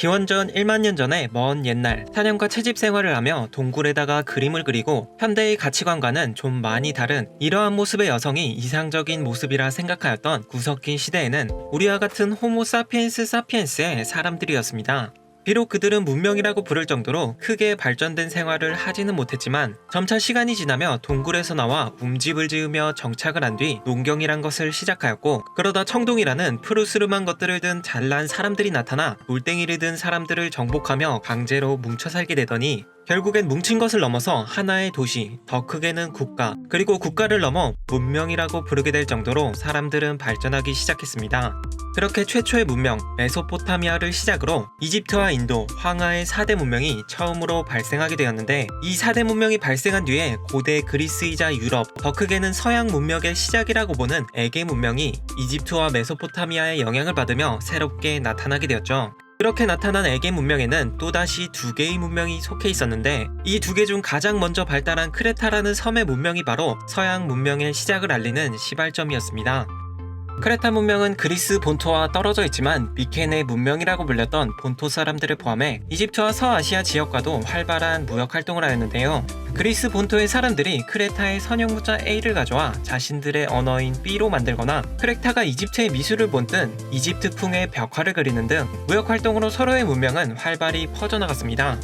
기원전 1만 년 전의 먼 옛날 사냥과 채집 생활을 하며 동굴에다가 그림을 그리고 현대의 가치관과는 좀 많이 다른 이러한 모습의 여성이 이상적인 모습이라 생각하였던 구석기 시대에는 우리와 같은 호모 사피엔스 사피엔스의 사람들이었습니다. 비록 그들은 문명이라고 부를 정도로 크게 발전된 생활을 하지는 못했지만 점차 시간이 지나며 동굴에서 나와 움집을 지으며 정착을 한 뒤 농경이란 것을 시작하였고, 그러다 청동이라는 푸르스름한 것들을 든 잘난 사람들이 나타나 돌덩이를 든 사람들을 정복하며 강제로 뭉쳐 살게 되더니 결국엔 뭉친 것을 넘어서 하나의 도시, 더 크게는 국가, 그리고 국가를 넘어 문명이라고 부르게 될 정도로 사람들은 발전하기 시작했습니다. 그렇게 최초의 문명, 메소포타미아를 시작으로 이집트와 인도, 황하의 4대 문명이 처음으로 발생하게 되었는데, 이 4대 문명이 발생한 뒤에 고대 그리스이자 유럽, 더 크게는 서양 문명의 시작이라고 보는 에게 문명이 이집트와 메소포타미아의 영향을 받으며 새롭게 나타나게 되었죠. 그렇게 나타난 에게 문명에는 또다시 2개의 문명이 속해 있었는데, 이 2개 중 가장 먼저 발달한 크레타라는 섬의 문명이 바로 서양 문명의 시작을 알리는 시발점이었습니다. 크레타 문명은 그리스 본토와 떨어져 있지만 미케네 문명이라고 불렸던 본토 사람들을 포함해 이집트와 서아시아 지역과도 활발한 무역 활동을 하였는데요. 그리스 본토의 사람들이 크레타의 선형문자 A를 가져와 자신들의 언어인 B로 만들거나, 크레타가 이집트의 미술을 본뜬 이집트풍의 벽화를 그리는 등 무역 활동으로 서로의 문명은 활발히 퍼져나갔습니다.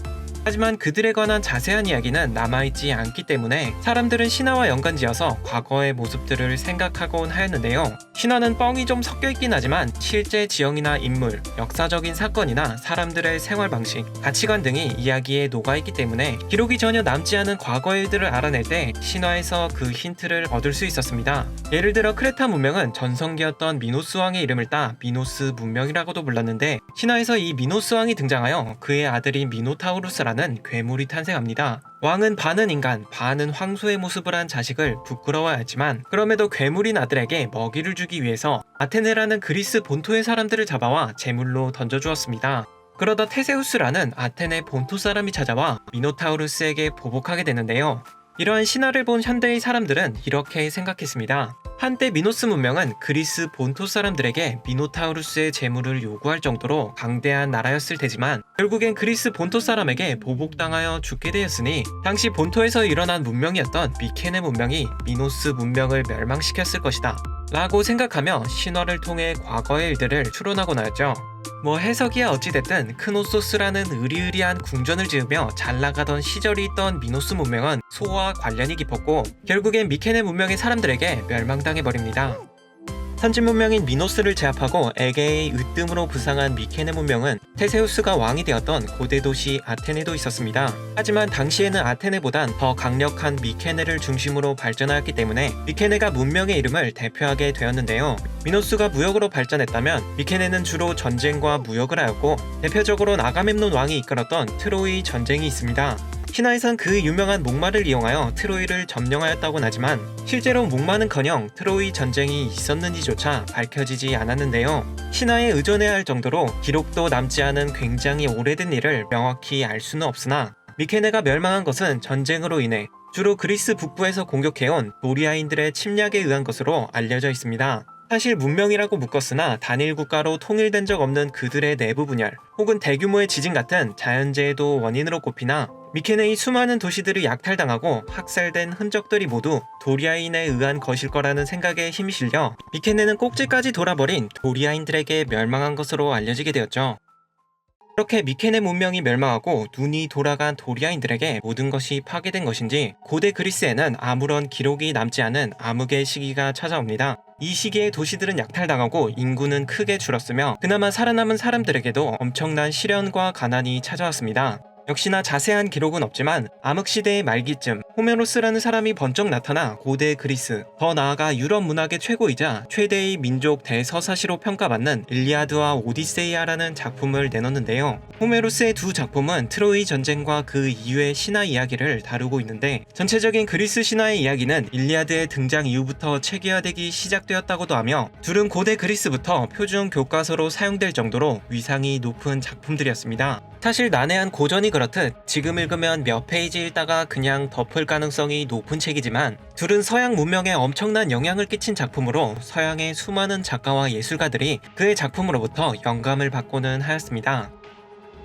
하지만 그들에 관한 자세한 이야기는 남아있지 않기 때문에 사람들은 신화와 연관지어서 과거의 모습들을 생각하곤 하였는데요. 신화는 뻥이 좀 섞여있긴 하지만 실제 지형이나 인물, 역사적인 사건이나 사람들의 생활 방식, 가치관 등이 이야기에 녹아있기 때문에 기록이 전혀 남지 않은 과거의 일들을 알아낼 때 신화에서 그 힌트를 얻을 수 있었습니다. 예를 들어 크레타 문명은 전성기였던 미노스 왕의 이름을 따 미노스 문명이라고도 불렀는데, 신화에서 이 미노스 왕이 등장하여 그의 아들이 미노타우루스라는 괴물이 탄생합니다. 왕은 반은 인간, 반은 황소의 모습을 한 자식을 부끄러워하였지만 그럼에도 괴물인 아들에게 먹이를 주기 위해서 아테네라는 그리스 본토의 사람들을 잡아와 제물로 던져주었습니다. 그러다 테세우스라는 아테네 본토 사람이 찾아와 미노타우루스에게 보복하게 되는데요. 이러한 신화를 본 현대의 사람들은 이렇게 생각했습니다. 한때 미노스 문명은 그리스 본토 사람들에게 미노타우루스의 재물을 요구할 정도로 강대한 나라였을 테지만 결국엔 그리스 본토 사람에게 보복당하여 죽게 되었으니 당시 본토에서 일어난 문명이었던 미케네 문명이 미노스 문명을 멸망시켰을 것이다 라고 생각하며 신화를 통해 과거의 일들을 추론하곤 하였죠. 해석이야 어찌됐든 크노소스라는 의리의리한 궁전을 지으며 잘나가던 시절이 있던 미노스 문명은 소와 관련이 깊었고 결국엔 미케네 문명의 사람들에게 멸망당해버립니다. 선진 문명인 미노스를 제압하고 에게의 으뜸으로 부상한 미케네 문명은 테세우스가 왕이 되었던 고대 도시 아테네도 있었습니다. 하지만 당시에는 아테네보단 더 강력한 미케네를 중심으로 발전하였기 때문에 미케네가 문명의 이름을 대표하게 되었는데요. 미노스가 무역으로 발전했다면 미케네는 주로 전쟁과 무역을 하였고, 대표적으로는 아가멤논 왕이 이끌었던 트로이 전쟁이 있습니다. 신화에선 그 유명한 목마를 이용하여 트로이를 점령하였다곤 하지만 실제로 목마는커녕 트로이 전쟁이 있었는지조차 밝혀지지 않았는데요. 신화에 의존해야 할 정도로 기록도 남지 않은 굉장히 오래된 일을 명확히 알 수는 없으나 미케네가 멸망한 것은 전쟁으로 인해 주로 그리스 북부에서 공격해온 도리아인들의 침략에 의한 것으로 알려져 있습니다. 사실 문명이라고 묶었으나 단일 국가로 통일된 적 없는 그들의 내부 분열 혹은 대규모의 지진 같은 자연재해도 원인으로 꼽히나 미케네의 수많은 도시들이 약탈당하고 학살된 흔적들이 모두 도리아인에 의한 것일 거라는 생각에 힘이 실려 미케네는 꼭지까지 돌아버린 도리아인들에게 멸망한 것으로 알려지게 되었죠. 그렇게 미케네 문명이 멸망하고 눈이 돌아간 도리아인들에게 모든 것이 파괴된 것인지 고대 그리스에는 아무런 기록이 남지 않은 암흑의 시기가 찾아옵니다. 이 시기에 도시들은 약탈당하고 인구는 크게 줄었으며 그나마 살아남은 사람들에게도 엄청난 시련과 가난이 찾아왔습니다. 역시나 자세한 기록은 없지만 암흑시대의 말기쯤 호메로스라는 사람이 번쩍 나타나 고대 그리스, 더 나아가 유럽 문학의 최고이자 최대의 민족 대서사시로 평가받는 일리아드와 오디세이아라는 작품을 내놓는데요. 호메로스의 두 작품은 트로이 전쟁과 그 이후의 신화 이야기를 다루고 있는데, 전체적인 그리스 신화의 이야기는 일리아드의 등장 이후부터 체계화되기 시작되었다고도 하며 둘은 고대 그리스부터 표준 교과서로 사용될 정도로 위상이 높은 작품들이었습니다. 사실 난해한 고전이 그렇듯 지금 읽으면 몇 페이지 읽다가 그냥 덮을 가능성이 높은 책이지만 둘은 서양 문명에 엄청난 영향을 끼친 작품으로 서양의 수많은 작가와 예술가들이 그의 작품으로부터 영감을 받고는 하였습니다.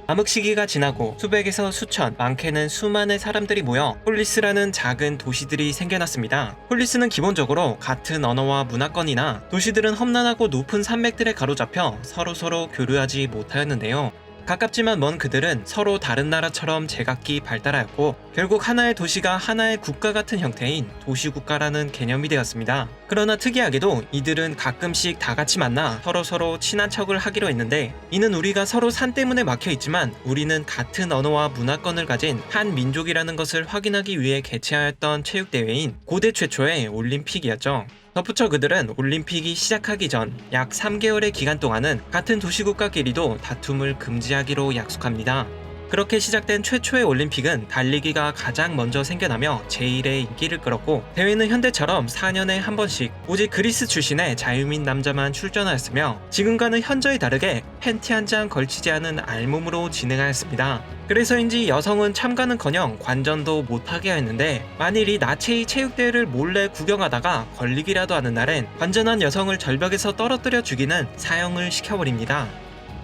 암흑 시기가 지나고 수백에서 수천, 많게는 수만의 사람들이 모여 폴리스라는 작은 도시들이 생겨났습니다. 폴리스는 기본적으로 같은 언어와 문화권이나 도시들은 험난하고 높은 산맥들에 가로잡혀 서로서로 교류하지 못하였는데요. 가깝지만 먼 그들은 서로 다른 나라처럼 제각기 발달하였고 결국 하나의 도시가 하나의 국가 같은 형태인 도시국가라는 개념이 되었습니다. 그러나 특이하게도 이들은 가끔씩 다 같이 만나 서로서로 친한 척을 하기로 했는데 이는 우리가 서로 산 때문에 막혀있지만 우리는 같은 언어와 문화권을 가진 한 민족이라는 것을 확인하기 위해 개최하였던 체육대회인 고대 최초의 올림픽이었죠. 덧붙여 그들은 올림픽이 시작하기 전 약 3개월의 기간 동안은 같은 도시국가끼리도 다툼을 금지하기로 약속합니다. 그렇게 시작된 최초의 올림픽은 달리기가 가장 먼저 생겨나며 제1의 인기를 끌었고 대회는 현대처럼 4년에 한 번씩 오직 그리스 출신의 자유민 남자만 출전하였으며 지금과는 현저히 다르게 팬티 한 장 걸치지 않은 알몸으로 진행하였습니다. 그래서인지 여성은 참가는커녕 관전도 못하게 하였는데 만일 이 나체의 체육대회를 몰래 구경하다가 걸리기라도 하는 날엔 관전한 여성을 절벽에서 떨어뜨려 죽이는 사형을 시켜버립니다.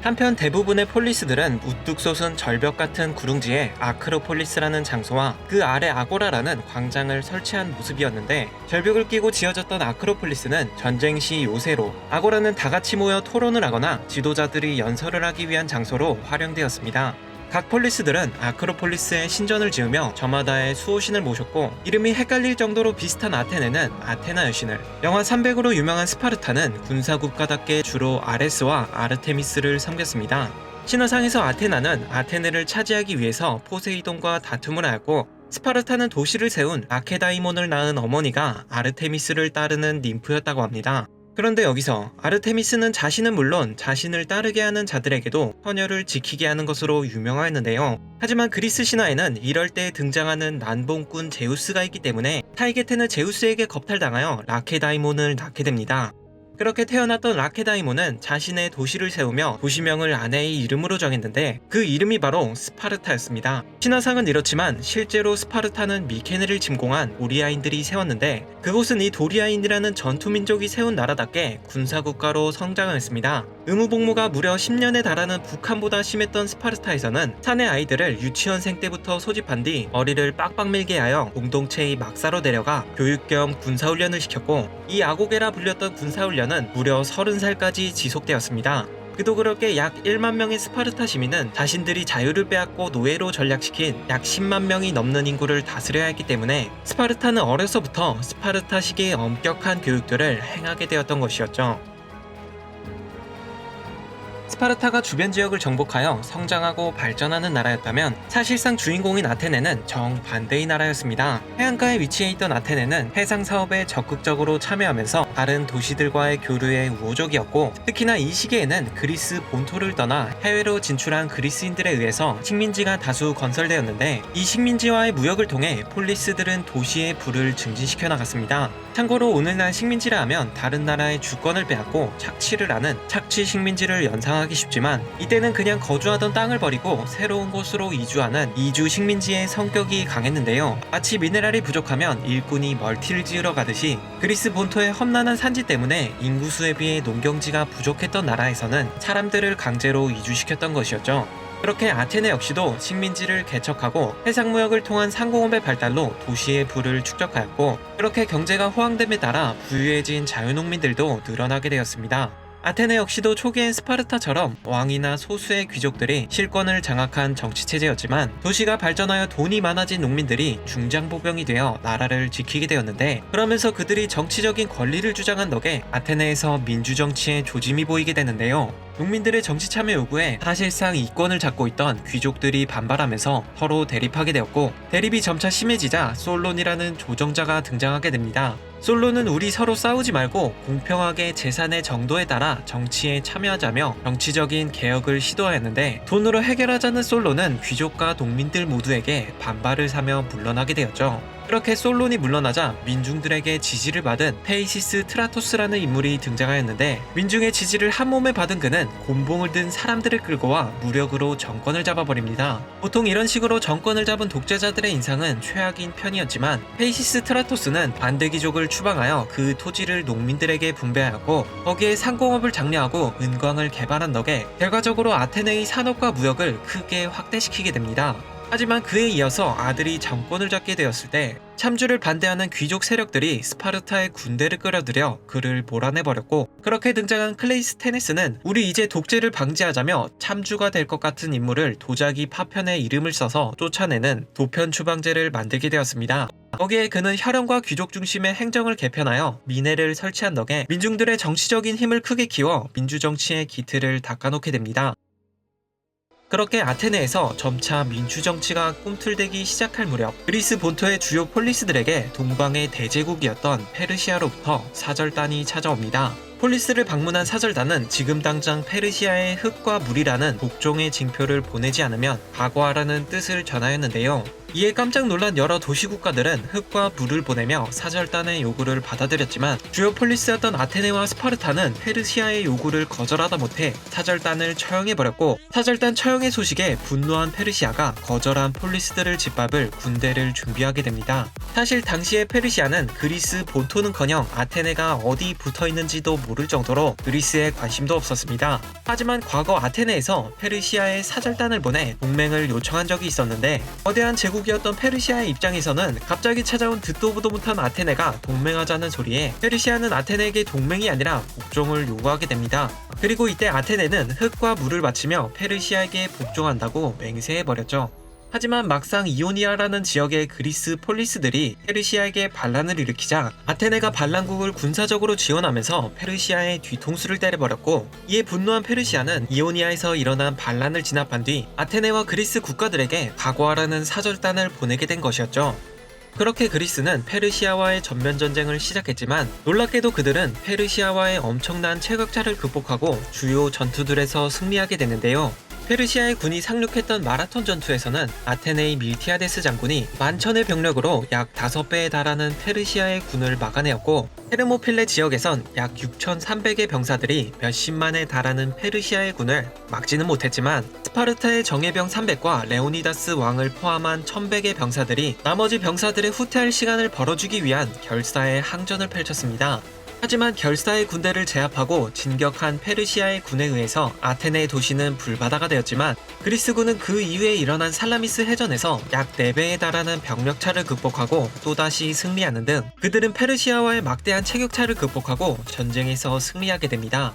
한편 대부분의 폴리스들은 우뚝 솟은 절벽 같은 구릉지에 아크로폴리스라는 장소와 그 아래 아고라라는 광장을 설치한 모습이었는데 절벽을 끼고 지어졌던 아크로폴리스는 전쟁 시 요새로 아고라는 다같이 모여 토론을 하거나 지도자들이 연설을 하기 위한 장소로 활용되었습니다. 각 폴리스들은 아크로폴리스에 신전을 지으며 저마다의 수호신을 모셨고 이름이 헷갈릴 정도로 비슷한 아테네는 아테나 여신을, 영하 300으로 유명한 스파르타는 군사국가답게 주로 아레스와 아르테미스를 섬겼습니다. 신화상에서 아테나는 아테네를 차지하기 위해서 포세이돈과 다툼을 하였고 스파르타는 도시를 세운 라케다이몬을 낳은 어머니가 아르테미스를 따르는 ним프였다고 합니다. 그런데 여기서 아르테미스는 자신은 물론 자신을 따르게 하는 자들에게도 헌혈을 지키게 하는 것으로 유명하였는데요. 하지만 그리스 신화에는 이럴 때 등장하는 난봉꾼 제우스가 있기 때문에 타이게테는 제우스에게 겁탈당하여 라케다이몬을 낳게 됩니다. 그렇게 태어났던 라케다이몬은 자신의 도시를 세우며 도시명을 아내의 이름으로 정했는데 그 이름이 바로 스파르타였습니다. 신화상은 이렇지만 실제로 스파르타는 미케네를 침공한 도리아인들이 세웠는데 그곳은 이 도리아인이라는 전투민족이 세운 나라답게 군사국가로 성장했습니다. 의무복무가 무려 10년에 달하는 북한보다 심했던 스파르타에서는 사내 아이들을 유치원생 때부터 소집한 뒤 머리를 빡빡 밀게 하여 공동체의 막사로 데려가 교육 겸 군사훈련을 시켰고 이 아고게라 불렸던 군사훈련은 무려 30살까지 지속되었습니다. 그도 그렇게 약 1만 명의 스파르타 시민은 자신들이 자유를 빼앗고 노예로 전락시킨 약 10만 명이 넘는 인구를 다스려야 했기 때문에 스파르타는 어려서부터 스파르타식의 엄격한 교육들을 행하게 되었던 것이었죠. 스파르타가 주변 지역을 정복하여 성장하고 발전하는 나라였다면 사실상 주인공인 아테네는 정반대의 나라였습니다. 해안가에 위치해 있던 아테네는 해상 사업에 적극적으로 참여하면서 다른 도시들과의 교류에 우호적이었고 특히나 이 시기에는 그리스 본토를 떠나 해외로 진출한 그리스인들에 의해서 식민지가 다수 건설되었는데 이 식민지와의 무역을 통해 폴리스들은 도시의 부를 증진시켜 나갔습니다. 참고로 오늘날 식민지라 하면 다른 나라의 주권을 빼앗고 착취를 하는 착취 식민지를 연상하기 쉽지만 이때는 그냥 거주하던 땅을 버리고 새로운 곳으로 이주하는 이주 식민지의 성격이 강했는데요. 마치 미네랄이 부족하면 일꾼이 멀티를 지으러 가듯이 그리스 본토의 험난한 산지 때문에 인구수에 비해 농경지가 부족했던 나라에서는 사람들을 강제로 이주시켰던 것이었죠. 그렇게 아테네 역시도 식민지를 개척하고 해상무역을 통한 상공업의 발달로 도시의 부를 축적하였고 그렇게 경제가 호황됨에 따라 부유해진 자유농민들도 늘어나게 되었습니다. 아테네 역시도 초기엔 스파르타처럼 왕이나 소수의 귀족들이 실권을 장악한 정치체제였지만 도시가 발전하여 돈이 많아진 농민들이 중장보병이 되어 나라를 지키게 되었는데 그러면서 그들이 정치적인 권리를 주장한 덕에 아테네에서 민주정치의 조짐이 보이게 되는데요. 농민들의 정치 참여 요구에 사실상 이권을 잡고 있던 귀족들이 반발하면서 서로 대립하게 되었고 대립이 점차 심해지자 솔론이라는 조정자가 등장하게 됩니다. 솔론은 우리 서로 싸우지 말고 공평하게 재산의 정도에 따라 정치에 참여하자며 정치적인 개혁을 시도하였는데 돈으로 해결하자는 솔론은 귀족과 농민들 모두에게 반발을 사며 물러나게 되었죠. 그렇게 솔론이 물러나자 민중들에게 지지를 받은 페이시스 트라토스라는 인물이 등장하였는데 민중의 지지를 한몸에 받은 그는 곤봉을 든 사람들을 끌고 와 무력으로 정권을 잡아버립니다. 보통 이런 식으로 정권을 잡은 독재자들의 인상은 최악인 편이었지만 페이시스 트라토스는 반대 귀족을 추방하여 그 토지를 농민들에게 분배하였고 거기에 상공업을 장려하고 은광을 개발한 덕에 결과적으로 아테네의 산업과 무역을 크게 확대시키게 됩니다. 하지만 그에 이어서 아들이 정권을 잡게 되었을 때 참주를 반대하는 귀족 세력들이 스파르타의 군대를 끌어들여 그를 몰아내버렸고, 그렇게 등장한 클레이스테네스는 우리 이제 독재를 방지하자며 참주가 될 것 같은 인물을 도자기 파편의 이름을 써서 쫓아내는 도편 추방제를 만들게 되었습니다. 거기에 그는 혈연과 귀족 중심의 행정을 개편하여 민회를 설치한 덕에 민중들의 정치적인 힘을 크게 키워 민주정치의 기틀을 닦아놓게 됩니다. 그렇게 아테네에서 점차 민주정치가 꿈틀대기 시작할 무렵 그리스 본토의 주요 폴리스들에게 동방의 대제국이었던 페르시아로부터 사절단이 찾아옵니다. 폴리스를 방문한 사절단은 지금 당장 페르시아의 흙과 물이라는 복종의 징표를 보내지 않으면 각오하라는 뜻을 전하였는데요. 이에 깜짝 놀란 여러 도시국가들은 흙과 물을 보내며 사절단의 요구를 받아들였지만 주요 폴리스였던 아테네와 스파르타는 페르시아의 요구를 거절하다 못해 사절단을 처형해버렸고, 사절단 처형의 소식에 분노한 페르시아가 거절한 폴리스들을 짓밟을 군대를 준비하게 됩니다. 사실 당시의 페르시아는 그리스 본토는커녕 아테네가 어디 붙어있는지도 모를 정도로 그리스에 관심도 없었습니다. 하지만 과거 아테네에서 페르시아에 사절단을 보내 동맹을 요청한 적이 있었는데, 거대한 제국이었던 페르시아의 입장에서는 갑자기 찾아온 듣도 보도 못한 아테네가 동맹하자는 소리에 페르시아는 아테네에게 동맹이 아니라 복종을 요구하게 됩니다. 그리고 이때 아테네는 흙과 물을 바치며 페르시아에게 복종한다고 맹세해버렸죠. 하지만 막상 이오니아라는 지역의 그리스 폴리스들이 페르시아에게 반란을 일으키자 아테네가 반란국을 군사적으로 지원하면서 페르시아의 뒤통수를 때려버렸고, 이에 분노한 페르시아는 이오니아에서 일어난 반란을 진압한 뒤 아테네와 그리스 국가들에게 각오하라는 사절단을 보내게 된 것이었죠. 그렇게 그리스는 페르시아와의 전면전쟁을 시작했지만 놀랍게도 그들은 페르시아와의 엄청난 체격차를 극복하고 주요 전투들에서 승리하게 되는데요. 페르시아의 군이 상륙했던 마라톤 전투에서는 아테네의 밀티아데스 장군이 11,000의 병력으로 약 5배에 달하는 페르시아의 군을 막아내었고, 테르모필레 지역에선 약 6,300의 병사들이 몇십만에 달하는 페르시아의 군을 막지는 못했지만 스파르타의 정예병 300과 레오니다스 왕을 포함한 1,100의 병사들이 나머지 병사들의 후퇴할 시간을 벌어주기 위한 결사의 항전을 펼쳤습니다. 하지만 결사의 군대를 제압하고 진격한 페르시아의 군에 의해서 아테네의 도시는 불바다가 되었지만 그리스군은 그 이후에 일어난 살라미스 해전에서 약 4배에 달하는 병력차를 극복하고 또다시 승리하는 등 그들은 페르시아와의 막대한 체격차를 극복하고 전쟁에서 승리하게 됩니다.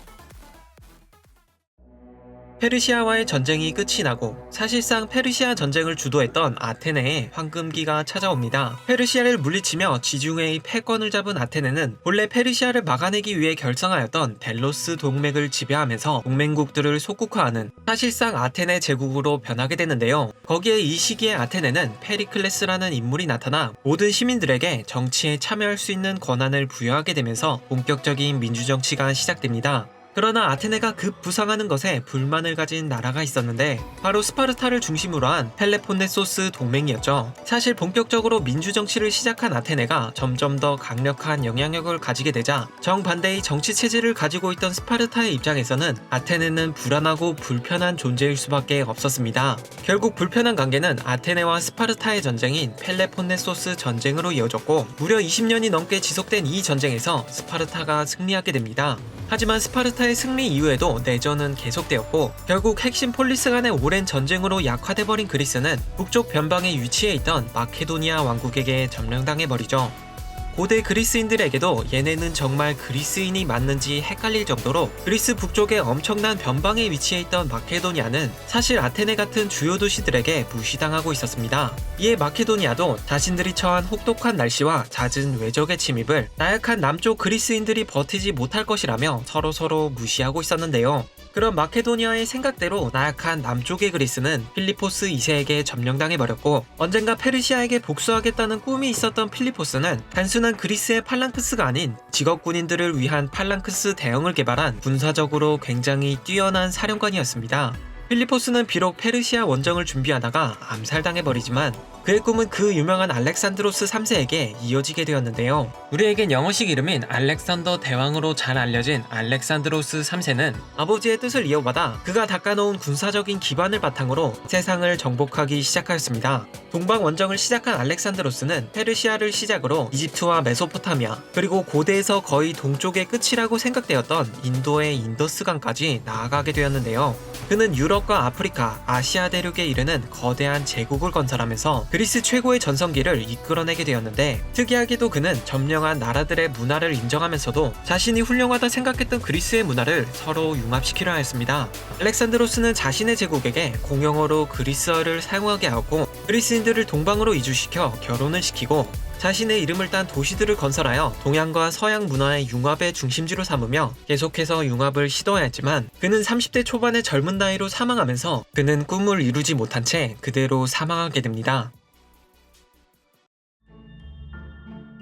페르시아와의 전쟁이 끝이 나고 사실상 페르시아 전쟁을 주도했던 아테네에 황금기가 찾아옵니다. 페르시아를 물리치며 지중해의 패권을 잡은 아테네는 본래 페르시아를 막아내기 위해 결성하였던 델로스 동맹을 지배하면서 동맹국들을 속국화하는 사실상 아테네 제국으로 변하게 되는데요. 거기에 이 시기에 아테네는 페리클레스라는 인물이 나타나 모든 시민들에게 정치에 참여할 수 있는 권한을 부여하게 되면서 본격적인 민주정치가 시작됩니다. 그러나 아테네가 급부상하는 것에 불만을 가진 나라가 있었는데 바로 스파르타를 중심으로 한 펠레폰네소스 동맹이었죠. 사실 본격적으로 민주정치를 시작한 아테네가 점점 더 강력한 영향력을 가지게 되자 정반대의 정치체제를 가지고 있던 스파르타의 입장에서는 아테네는 불안하고 불편한 존재일 수밖에 없었습니다. 결국 불편한 관계는 아테네와 스파르타의 전쟁인 펠레폰네소스 전쟁으로 이어졌고, 무려 20년이 넘게 지속된 이 전쟁에서 스파르타가 승리하게 됩니다. 하지만 스파르타의 승리 이후에도 내전은 계속되었고 결국 핵심 폴리스 간의 오랜 전쟁으로 약화돼버린 그리스는 북쪽 변방에 위치해 있던 마케도니아 왕국에게 점령당해버리죠. 고대 그리스인들에게도 얘네는 정말 그리스인이 맞는지 헷갈릴 정도로 그리스 북쪽의 엄청난 변방에 위치해 있던 마케도니아는 사실 아테네 같은 주요 도시들에게 무시당하고 있었습니다. 이에 마케도니아도 자신들이 처한 혹독한 날씨와 잦은 외적의 침입을 나약한 남쪽 그리스인들이 버티지 못할 것이라며 서로서로 무시하고 있었는데요. 그런 마케도니아의 생각대로 나약한 남쪽의 그리스는 필리포스 2세에게 점령당해버렸고, 언젠가 페르시아에게 복수하겠다는 꿈이 있었던 필리포스는 단순한 그리스의 팔랑크스가 아닌 직업군인들을 위한 팔랑크스 대형을 개발한 군사적으로 굉장히 뛰어난 사령관이었습니다. 필리포스는 비록 페르시아 원정을 준비하다가 암살당해버리지만 그의 꿈은 그 유명한 알렉산드로스 3세에게 이어지게 되었는데요. 우리에겐 영어식 이름인 알렉산더 대왕으로 잘 알려진 알렉산드로스 3세는 아버지의 뜻을 이어받아 그가 닦아놓은 군사적인 기반을 바탕으로 세상을 정복하기 시작하였습니다. 동방 원정을 시작한 알렉산드로스는 페르시아를 시작으로 이집트와 메소포타미아 그리고 고대에서 거의 동쪽의 끝이라고 생각되었던 인도의 인더스강까지 나아가게 되었는데요. 그는 유럽과 아프리카, 아시아 대륙에 이르는 거대한 제국을 건설하면서 그리스 최고의 전성기를 이끌어내게 되었는데 특이하게도 그는 점령한 나라들의 문화를 인정하면서도 자신이 훌륭하다 생각했던 그리스의 문화를 서로 융합시키려 하였습니다. 알렉산드로스는 자신의 제국에게 공용어로 그리스어를 사용하게 하고 그리스인들을 동방으로 이주시켜 결혼을 시키고 자신의 이름을 딴 도시들을 건설하여 동양과 서양 문화의 융합의 중심지로 삼으며 계속해서 융합을 시도하였지만 그는 30대 초반의 젊은 나이로 사망하면서 그는 꿈을 이루지 못한 채 그대로 사망하게 됩니다.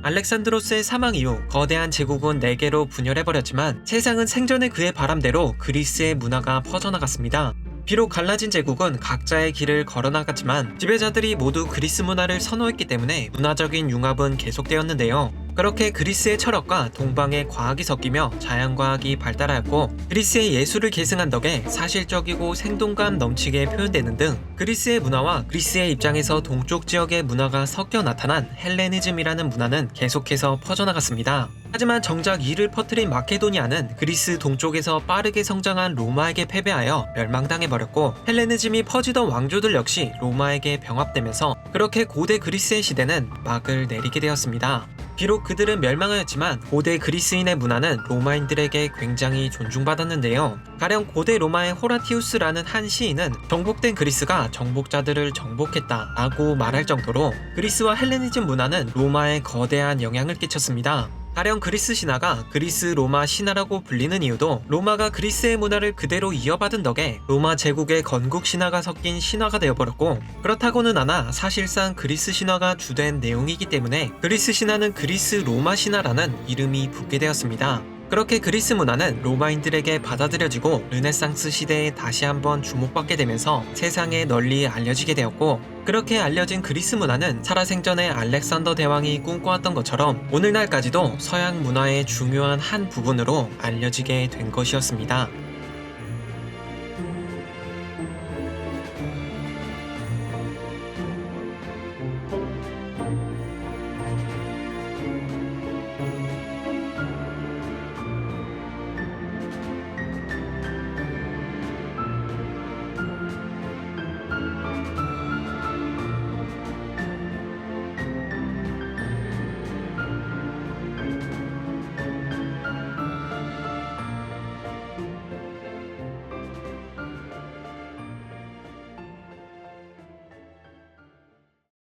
알렉산드로스의 사망 이후 거대한 제국은 4개로 분열해버렸지만 세상은 생전의 그의 바람대로 그리스의 문화가 퍼져나갔습니다. 비록 갈라진 제국은 각자의 길을 걸어나갔지만 지배자들이 모두 그리스 문화를 선호했기 때문에 문화적인 융합은 계속되었는데요. 그렇게 그리스의 철학과 동방의 과학이 섞이며 자연과학이 발달하였고 그리스의 예술을 계승한 덕에 사실적이고 생동감 넘치게 표현되는 등 그리스의 문화와 그리스의 입장에서 동쪽 지역의 문화가 섞여 나타난 헬레니즘이라는 문화는 계속해서 퍼져나갔습니다. 하지만 정작 이를 퍼뜨린 마케도니아는 그리스 동쪽에서 빠르게 성장한 로마에게 패배하여 멸망당해버렸고 헬레니즘이 퍼지던 왕조들 역시 로마에게 병합되면서 그렇게 고대 그리스의 시대는 막을 내리게 되었습니다. 비록 그들은 멸망하였지만 고대 그리스인의 문화는 로마인들에게 굉장히 존중받았는데요. 가령 고대 로마의 호라티우스라는 한 시인은 정복된 그리스가 정복자들을 정복했다 라고 말할 정도로 그리스와 헬레니즘 문화는 로마에 거대한 영향을 끼쳤습니다. 가령 그리스 신화가 그리스 로마 신화라고 불리는 이유도 로마가 그리스의 문화를 그대로 이어받은 덕에 로마 제국의 건국 신화가 섞인 신화가 되어버렸고 그렇다고는 않아 사실상 그리스 신화가 주된 내용이기 때문에 그리스 신화는 그리스 로마 신화라는 이름이 붙게 되었습니다. 그렇게 그리스 문화는 로마인들에게 받아들여지고 르네상스 시대에 다시 한번 주목받게 되면서 세상에 널리 알려지게 되었고 그렇게 알려진 그리스 문화는 살아생전에 알렉산더 대왕이 꿈꿔왔던 것처럼 오늘날까지도 서양 문화의 중요한 한 부분으로 알려지게 된 것이었습니다.